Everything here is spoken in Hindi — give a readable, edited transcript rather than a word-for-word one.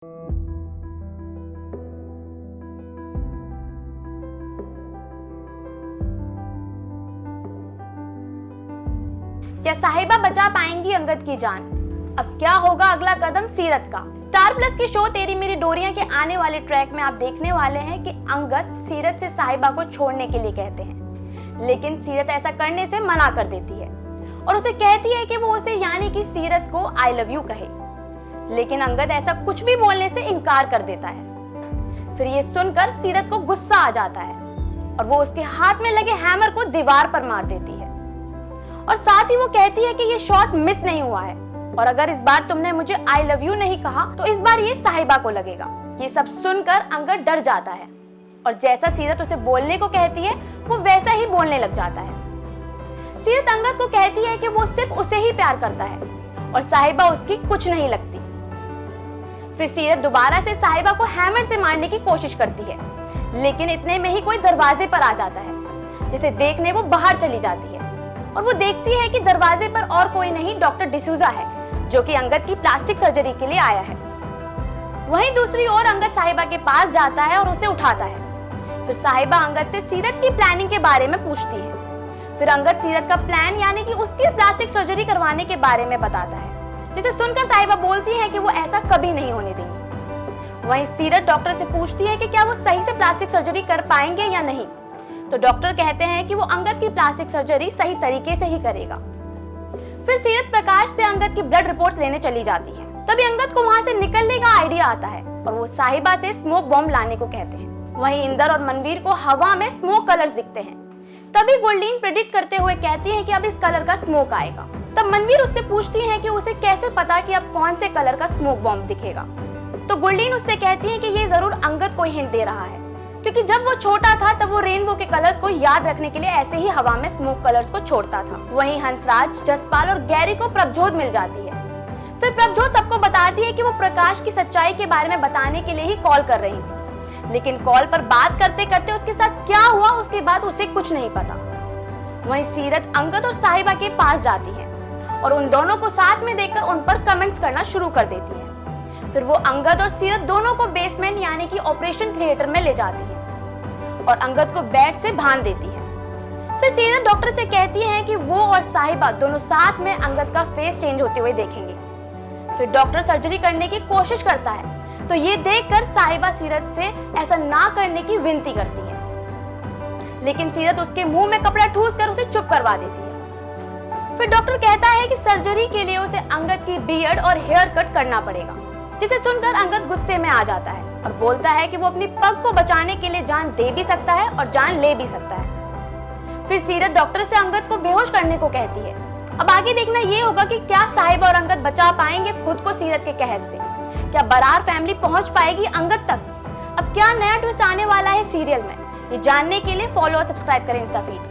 क्या साहिबा बचा पाएंगी अंगद की जान? अब क्या होगा अगला कदम सीरत का? स्टार प्लस के शो तेरी मेरी डोरियां के आने वाले ट्रैक में आप देखने वाले हैं कि अंगद सीरत से साहिबा को छोड़ने के लिए कहते हैं, लेकिन सीरत ऐसा करने से मना कर देती है और उसे कहती है कि वो उसे यानी कि सीरत को आई लव यू कहे, लेकिन अंगद ऐसा कुछ भी बोलने से इनकार कर देता है। फिर ये सुनकर सीरत को गुस्सा आ जाता है और वो उसके हाथ में लगे हैमर को दीवार पर मार देती है और साथ ही वो कहती है कि ये शॉट मिस नहीं हुआ है और अगर इस बार तुमने मुझे आई लव यू नहीं कहा तो इस बार ये साहिबा को लगेगा। ये सब सुनकर अंगद डर जाता है और जैसा सीरत उसे बोलने को कहती है वो वैसा ही बोलने लग जाता है। सीरत अंगद को कहती है कि वो सिर्फ उसे ही प्यार करता है और साहिबा उसकी कुछ नहीं लगती। फिर सीरत दोबारा से साहिबा को हैमर से मारने की कोशिश करती है, लेकिन इतने में ही कोई दरवाजे पर आ जाता है, जिसे देखने वो बाहर चली जाती है और वो देखती है कि दरवाजे पर और कोई नहीं डॉक्टर डिसूजा है, जो कि अंगद की प्लास्टिक सर्जरी के लिए आया है। वहीं दूसरी ओर अंगद साहिबा के पास जाता है और उसे उठाता है। फिर साहिबा अंगद से सीरत की प्लानिंग के बारे में पूछती है। फिर अंगद सीरत का प्लान यानी कि उसकी प्लास्टिक सर्जरी करवाने के बारे में बताता है, जिसे सुनकर साहिबा बोलती है कि वो ऐसा कभी नहीं होने देंगी। वहीं सीरत डॉक्टर से पूछती है कि क्या वो सही से प्लास्टिक सर्जरी कर पाएंगे या नहीं, तो डॉक्टर कहते हैं कि वो अंगद की प्लास्टिक सर्जरी सही तरीके से ही करेगा। फिर सीरत प्रकाश से अंगद की ब्लड रिपोर्ट्स लेने चली जाती है। तभी अंगद को वहां से निकलने का आइडिया आता है और वो साहिबा से स्मोक बॉम्ब लाने को कहते हैं। वहीं इंदर और मनवीर को हवा में स्मोक कलर्स दिखते हैं। तभी गुरलीन प्रेडिक्ट करते हुए कहती है कि अब इस कलर का स्मोक आएगा। तब मनवीर उससे पूछती है कि उसे कैसे पता कि अब कौन से कलर का स्मोक बॉम्ब दिखेगा, तो गुरलीन उससे कहती है कि ये जरूर अंगद को हिंट दे रहा है, क्योंकि जब वो छोटा था तब वो रेनबो के कलर्स को याद रखने के लिए ऐसे ही हवा में स्मोक कलर्स को छोड़ता था। वहीं हंसराज, जसपाल और गैरी को प्रभजोत मिल जाती है। फिर प्रभजोत सबको बताती है कि वो प्रकाश की सच्चाई के बारे में बताने के लिए ही कॉल कर रही थी, लेकिन कॉल पर बात करते करते उसके साथ क्या हुआ उसके बाद उसे कुछ नहीं पता। वहीं सीरत अंगद और साहिबा के पास जाती है और उन दोनों को साथ में देखकर उन पर कमेंट्स करना शुरू कर देती है। फिर वो अंगद और सीरत दोनों को बेसमेंट यानी कि ऑपरेशन थिएटर में ले जाती है और अंगद को बेड से बांध देती है। फिर सीरत डॉक्टर से कहती है कि वो और साहिबा दोनों साथ में अंगद का फेस चेंज होते हुए देखेंगे। फिर डॉक्टर सर्जरी करने की कोशिश करता है, तो ये देखकर साहिबा सीरत से ऐसा ना करने की विनती करती है, लेकिन सीरत उसके मुंह में कपड़ा ठूस कर उसे चुप करवा देती है। फिर डॉक्टर कहता है कि सर्जरी के लिए उसे अंगद की बियर्ड और हेयर कट करना पड़ेगा, जिसे सुनकर अंगद गुस्से में आ जाता है और बोलता है कि वो अपनी पग को बचाने के लिए जान दे भी सकता है और जान ले भी सकता है। फिर सीरत डॉक्टर से अंगद को बेहोश करने को कहती है। अब आगे देखना ये होगा कि क्या साहिबा और अंगद बचा पाएंगे खुद को सीरत के कहर से, क्या बरार फैमिली पहुंच पाएगी अंगद तक। अब क्या नया ट्विस्ट आने वाला है सीरियल में, ये जानने के लिए फॉलो और सब्सक्राइब करें इंस्टा फीड।